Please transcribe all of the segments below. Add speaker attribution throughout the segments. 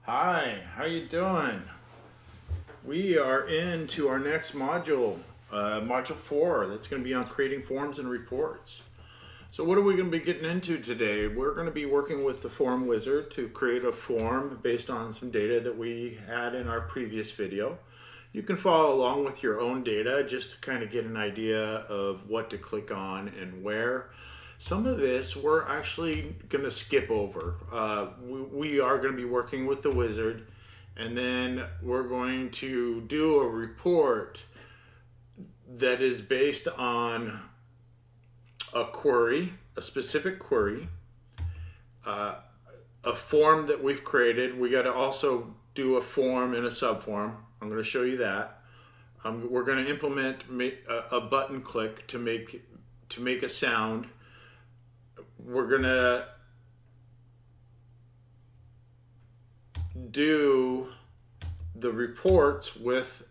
Speaker 1: Hi, how you doing? We are into our next module, module 4. That's going to be on creating forms and reports. So what are we going to be getting into today? We're going to be working with the form wizard to create a form based on some data that we had in our previous video. You can follow along with your own data just to kind of get an idea of what to click on and where. Some of this we're actually going to skip over. We are going to be working with the wizard, and then we're going to do a report that is based on a query, a specific query, a form that we've created. We got to also do a form and a subform. I'm going to show you that. We're going to implement a button click to make a sound. We're going to do the reports with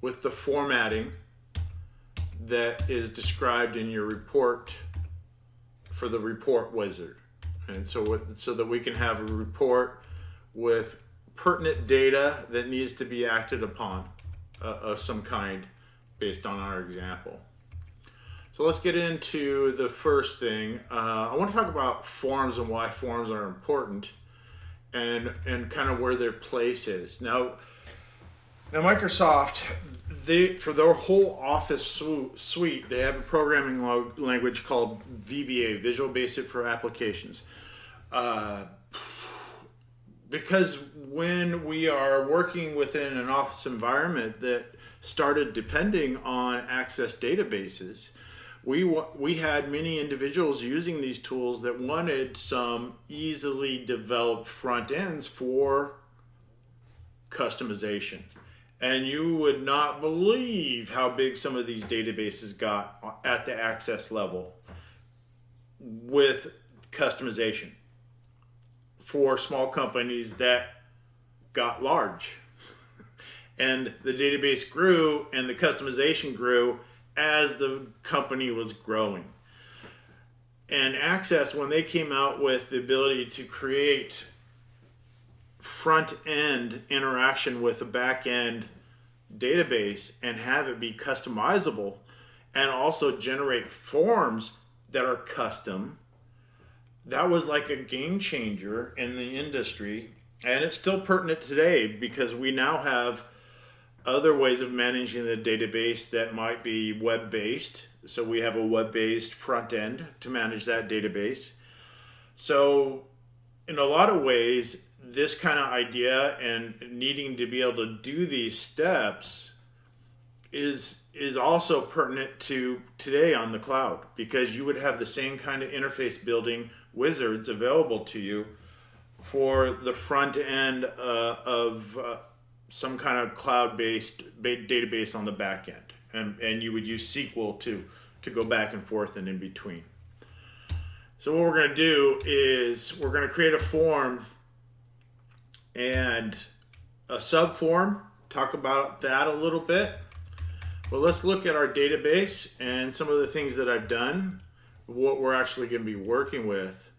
Speaker 1: the formatting that is described in your report for the report wizard. And so that we can have a report with pertinent data that needs to be acted upon of some kind based on our example. So let's get into the first thing. I want to talk about forms and why forms are important and kind of where their place is. Now Microsoft, for their whole Office suite, they have a programming language called VBA, Visual Basic for Applications. Because when we are working within an Office environment that started depending on Access databases, we had many individuals using these tools that wanted some easily developed front ends for customization. And you would not believe how big some of these databases got at the Access level with customization for small companies that got large. And the database grew and the customization grew as the company was growing. And Access, when they came out with the ability to create front-end interaction with a back-end database and have it be customizable and also generate forms that are custom, that was like a game changer in the industry. And it's still pertinent today because we now have other ways of managing the database that might be web-based. So we have a web-based front end to manage that database. So in a lot of ways, this kind of idea and needing to be able to do these steps is also pertinent to today on the cloud, because you would have the same kind of interface building wizards available to you for the front end of some kind of cloud-based database on the back end, and you would use SQL to go back and forth and in between. So what we're going to do is we're going to create a form and a subform, talk about that a little bit. But let's look at our database and some of the things that I've done, what we're actually going to be working with.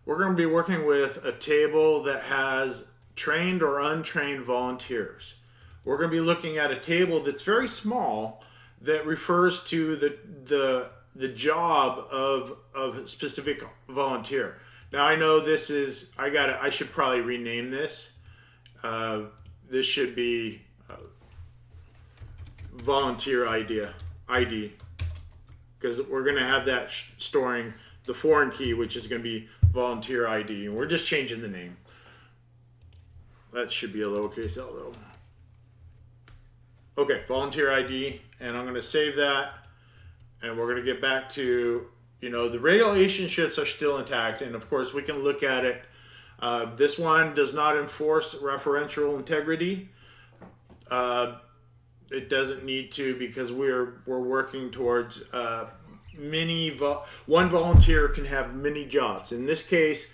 Speaker 1: We're going to be working with a table that has trained or untrained volunteers. We're going to be looking at a table that's very small that refers to the job of a specific volunteer. Now I know this is, I should probably rename this. This should be volunteer ID, because we're going to have that storing the foreign key, which is going to be volunteer ID, and we're just changing the name. That should be a lowercase l though. Okay, volunteer ID, and I'm going to save that, and we're going to get back to, the relationships are still intact, and of course we can look at it. This one does not enforce referential integrity. It doesn't need to, because we're working towards one volunteer can have many jobs. In this case,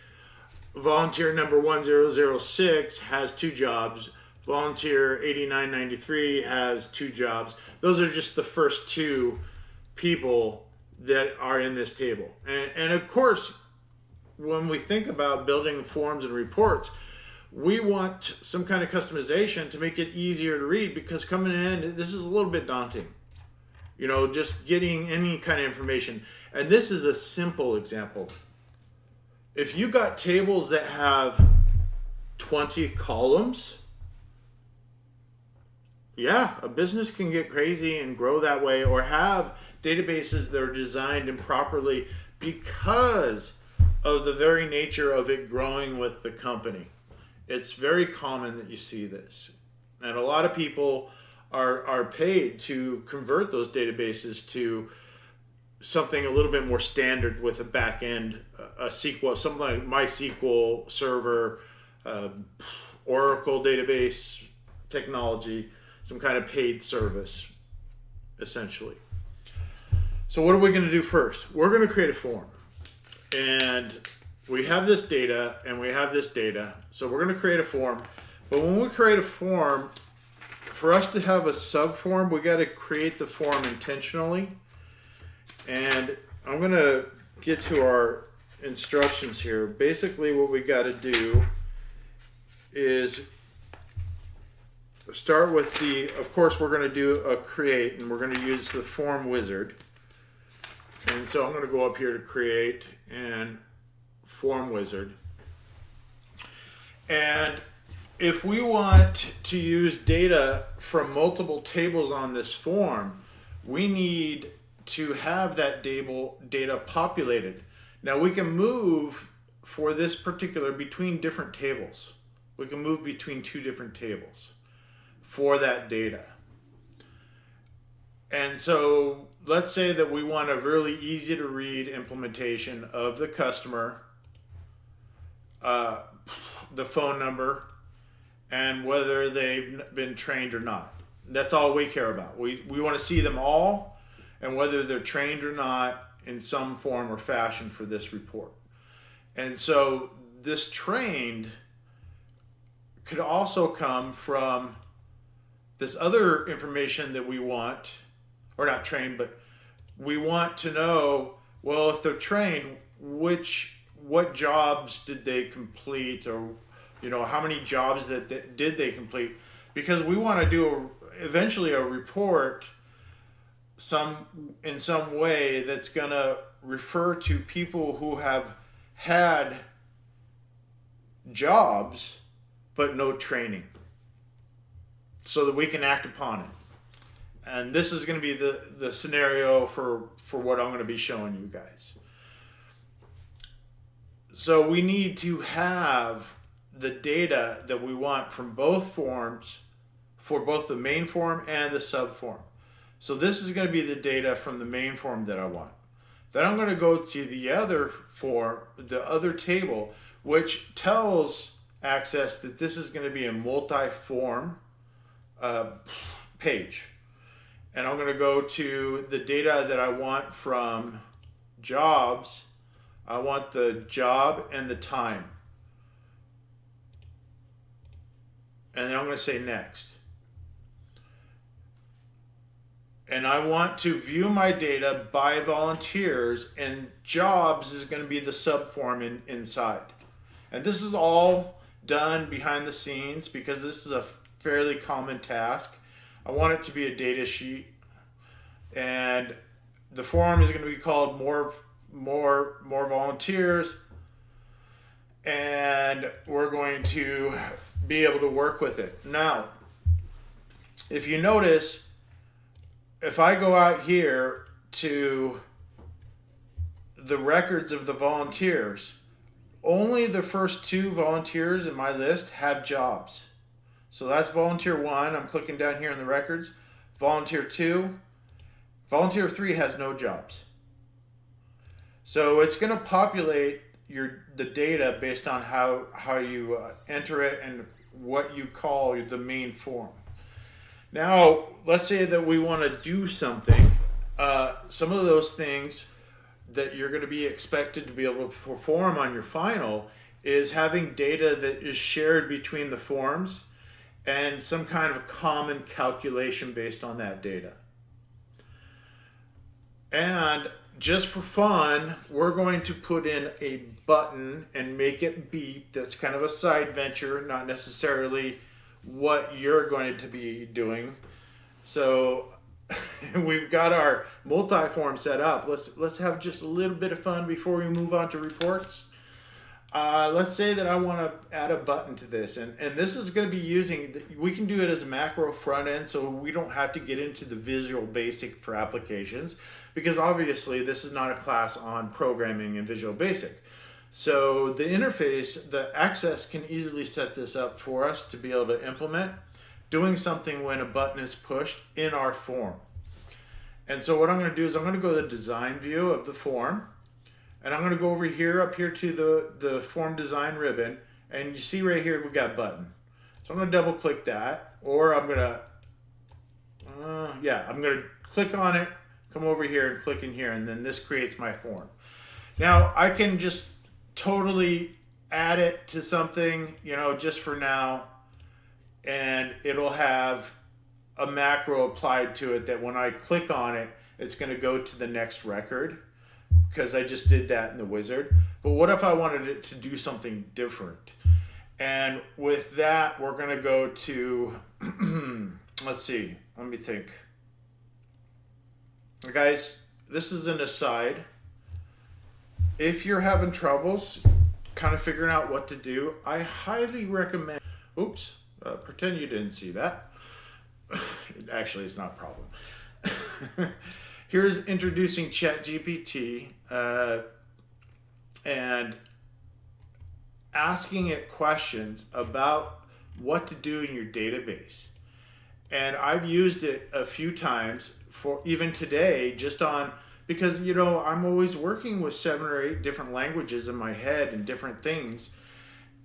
Speaker 1: volunteer number 1006 has 2 jobs. Volunteer 8993 has 2 jobs. Those are just the first 2 people that are in this table. And of course, when we think about building forms and reports, we want some kind of customization to make it easier to read, because coming in, this is a little bit daunting. Just getting any kind of information. And this is a simple example. If you got tables that have 20 columns, yeah, a business can get crazy and grow that way, or have databases that are designed improperly because of the very nature of it growing with the company. It's very common that you see this. And a lot of people are paid to convert those databases to something a little bit more standard with a back end, a SQL, something like MySQL server, Oracle database technology, some kind of paid service, essentially. So what are we going to do first? We're going to create a form. And we have this data and we have this data. So we're going to create a form. But when we create a form, for us to have a subform, we got to create the form intentionally. And I'm going to get to our instructions here. Basically, what we got to do is start with of course, we're going to do a create, and we're going to use the form wizard. And so I'm going to go up here to create and form wizard. And if we want to use data from multiple tables on this form, we need to have that data populated. Now we can move for this particular between different tables. We can move between two different tables for that data. And so let's say that we want a really easy to read implementation of the customer, the phone number, and whether they've been trained or not. That's all we care about. We want to see them all and whether they're trained or not in some form or fashion for this report. And so this trained could also come from this other information that we want, or not trained, but we want to know, well, if they're trained, what jobs did they complete, or how many jobs did they complete? Because we want to do eventually a report in some way that's going to refer to people who have had jobs but no training, so that we can act upon it. And this is going to be the scenario for what I'm going to be showing you guys. So we need to have the data that we want from both forms, for both the main form and the subform. So this is going to be the data from the main form that I want. Then I'm going to go to the other form, the other table, which tells Access that this is going to be a multi-form page. And I'm going to go to the data that I want from jobs. I want the job and the time. And then I'm going to say next. And I want to view my data by volunteers, and jobs is going to be the subform inside. And this is all done behind the scenes because this is a fairly common task. I want it to be a data sheet, and the form is going to be called more volunteers, and we're going to be able to work with it. Now, if you notice, if I go out here to the records of the volunteers, only the first two volunteers in my list have jobs. So that's volunteer 1. I'm clicking down here in the records. Volunteer 2. Volunteer 3 has no jobs. So it's going to populate the data based on how you enter it and what you call the main form. Now, let's say that we want to do something. Some of those things that you're going to be expected to be able to perform on your final is having data that is shared between the forms and some kind of common calculation based on that data. And just for fun, we're going to put in a button and make it beep. That's kind of a side venture, not necessarily what you're going to be doing. So we've got our multi-form set up. Let's have just a little bit of fun before we move on to reports. Let's say that I want to add a button to this, and this is going to be we can do it as a macro front end, so we don't have to get into the Visual Basic for applications, because obviously this is not a class on programming in Visual Basic. So the interface, the Access can easily set this up for us to be able to implement doing something when a button is pushed in our form. And so what I'm going to do is I'm going to go to the design view of the form. And I'm going to go over here, up here to the form design ribbon. And you see right here, we've got a button. So I'm going to double click that. Or I'm going to, I'm going to click on it, come over here and click in here. And then this creates my form. Now I can just totally add it to something, just for now. And it'll have a macro applied to it that when I click on it, it's going to go to the next record, because I just did that in the wizard. But what if I wanted it to do something different? And with that, we're going to go to, let's see, let me think. Guys, this is an aside. If you're having troubles kind of figuring out what to do, I highly recommend, pretend you didn't see that. Actually, it's not a problem. Here's introducing ChatGPT and asking it questions about what to do in your database. And I've used it a few times for even today, because I'm always working with 7 or 8 different languages in my head and different things,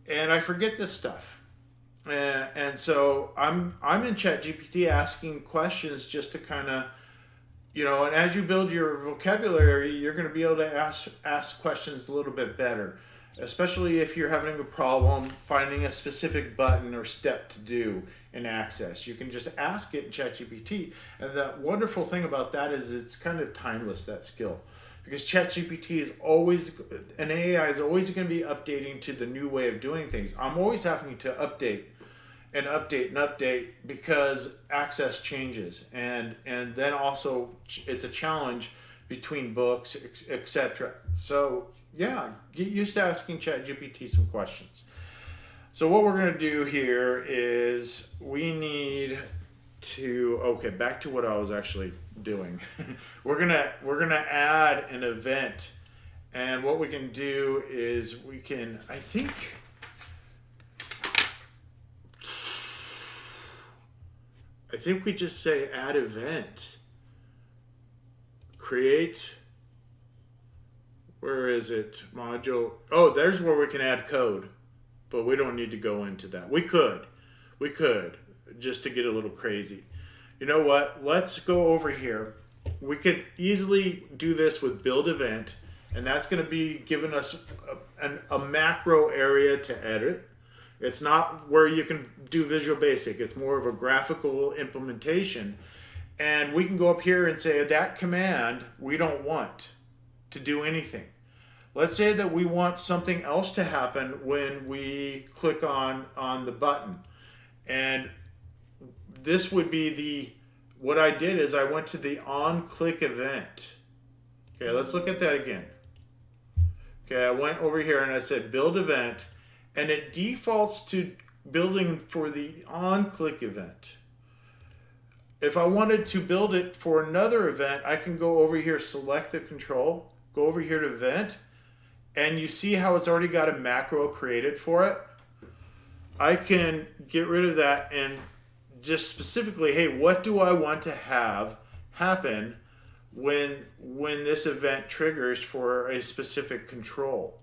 Speaker 1: and I forget this stuff. And so I'm in ChatGPT asking questions just to kind of, and as you build your vocabulary, you're going to be able to ask questions a little bit better, especially if you're having a problem finding a specific button or step to do in Access. You can just ask it in ChatGPT. And the wonderful thing about that is it's kind of timeless, that skill. Because ChatGPT is always, an AI is always going to be updating to the new way of doing things. I'm always having to update and update because Access changes, and then also it's a challenge between books, etc. So yeah, get used to asking ChatGPT some questions. So what we're going to do here is we need to back to what I was actually doing. we're gonna add an event, and what we can do is I think we just say add event, create, where is it, module, there's where we can add code, but we don't need to go into that. We could, just to get a little crazy. You know what, let's go over here. We could easily do this with build event, and that's going to be giving us a macro area to edit. It's not where you can do Visual Basic. It's more of a graphical implementation. And we can go up here and say that command we don't want to do anything. Let's say that we want something else to happen when we click on the button. And this would be what I did is I went to the on-click event. Okay, let's look at that again. Okay, I went over here and I said build event. And it defaults to building for the on-click event. If I wanted to build it for another event, I can go over here, select the control, go over here to event, and you see how it's already got a macro created for it. I can get rid of that and just specifically, hey, what do I want to have happen when this event triggers for a specific control?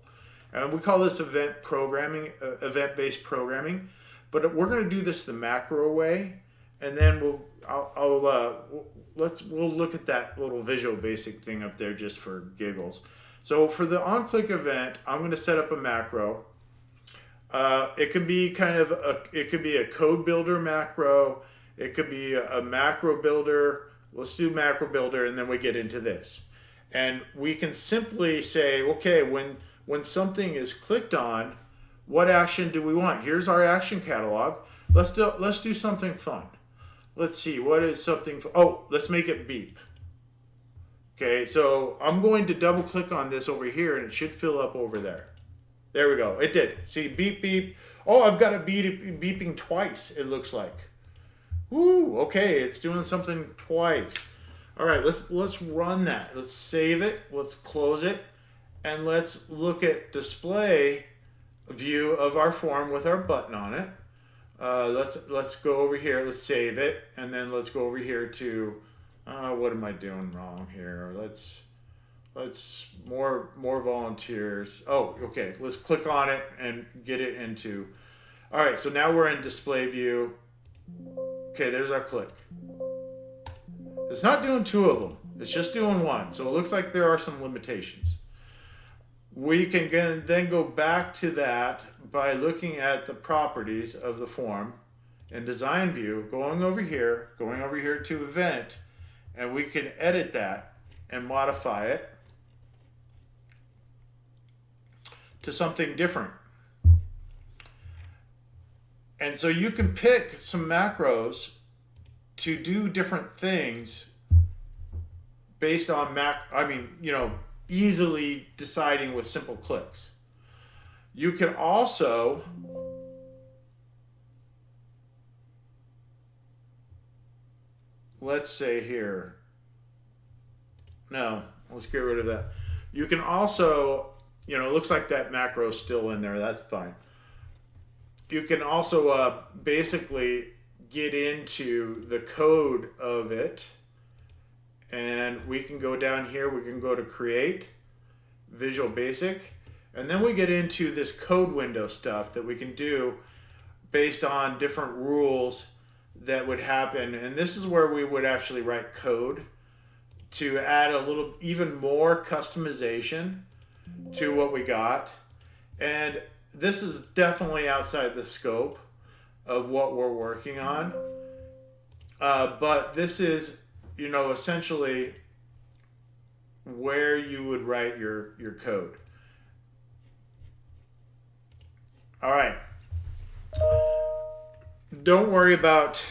Speaker 1: And we call this event programming, event-based programming. But we're going to do this the macro way, and then we'll look at that little Visual Basic thing up there just for giggles. So for the on-click event, I'm going to set up a macro. It could be a code builder macro. It could be a macro builder. Let's do macro builder, and then we get into this. And we can simply say, okay, when something is clicked on, what action do we want? Here's our action catalog. Let's do something fun. Let's see, what is something, oh, let's make it beep. Okay, so I'm going to double click on this over here and it should fill up over there. There we go, it did. See, beep, beep. Oh, I've got it beeping twice, it looks like. Woo, okay, it's doing something twice. All right, let's run that. Let's save it, let's close it, and let's look at display view of our form with our button on it. Let's go over here, let's save it, and then let's go over here to, what am I doing wrong here? Let's more volunteers. Oh, okay, let's click on it and get it into, all right, so now we're in display view. Okay, there's our click. It's not doing two of them, it's just doing one. So it looks like there are some limitations. We can then go back to that by looking at the properties of the form in design view, going over here to event, and we can edit that and modify it to something different. And so you can pick some macros to do different things based on easily deciding with simple clicks. You can also let's say here, no, let's get rid of that. You can also, it looks like that macro is still in there, that's fine. You can also basically get into the code of it, and we can go down here, we can go to create, Visual Basic, and then we get into this code window stuff that we can do based on different rules that would happen. And this is where we would actually write code to add a little, even more customization to what we got. And this is definitely outside the scope of what we're working on. But this is, essentially where you would write your code. All right. Don't worry about,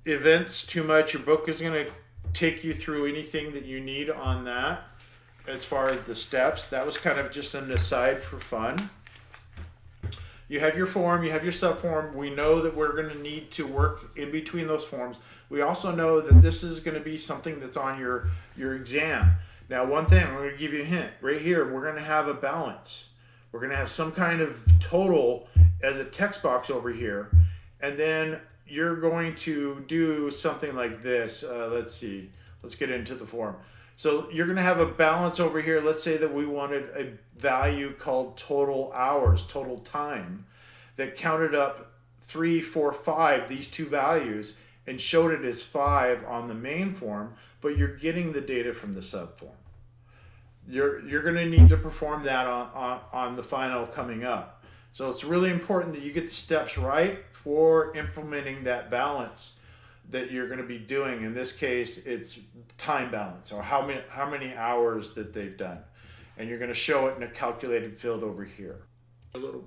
Speaker 1: events too much. Your book is going to take you through anything that you need on that as far as the steps. That was kind of just an aside for fun. You have your form, you have your subform. We know that we're going to need to work in between those forms. We also know that this is going to be something that's on your exam. Now, one thing, I'm going to give you a hint. Right here, we're going to have a balance. We're going to have some kind of total as a text box over here. And then you're going to do something like this. Let's see. Let's get into the form. So you're going to have a balance over here. Let's say that we wanted a value called total hours, total time, that counted up 3, 4, 5, these two values, and showed it as 5 on the main form, but you're getting the data from the subform. You're going to need to perform that on the final coming up. So it's really important that you get the steps right for implementing that balance that you're going to be doing. In this case, it's time balance, or how many hours that they've done. And you're going to show it in a calculated field over here. A little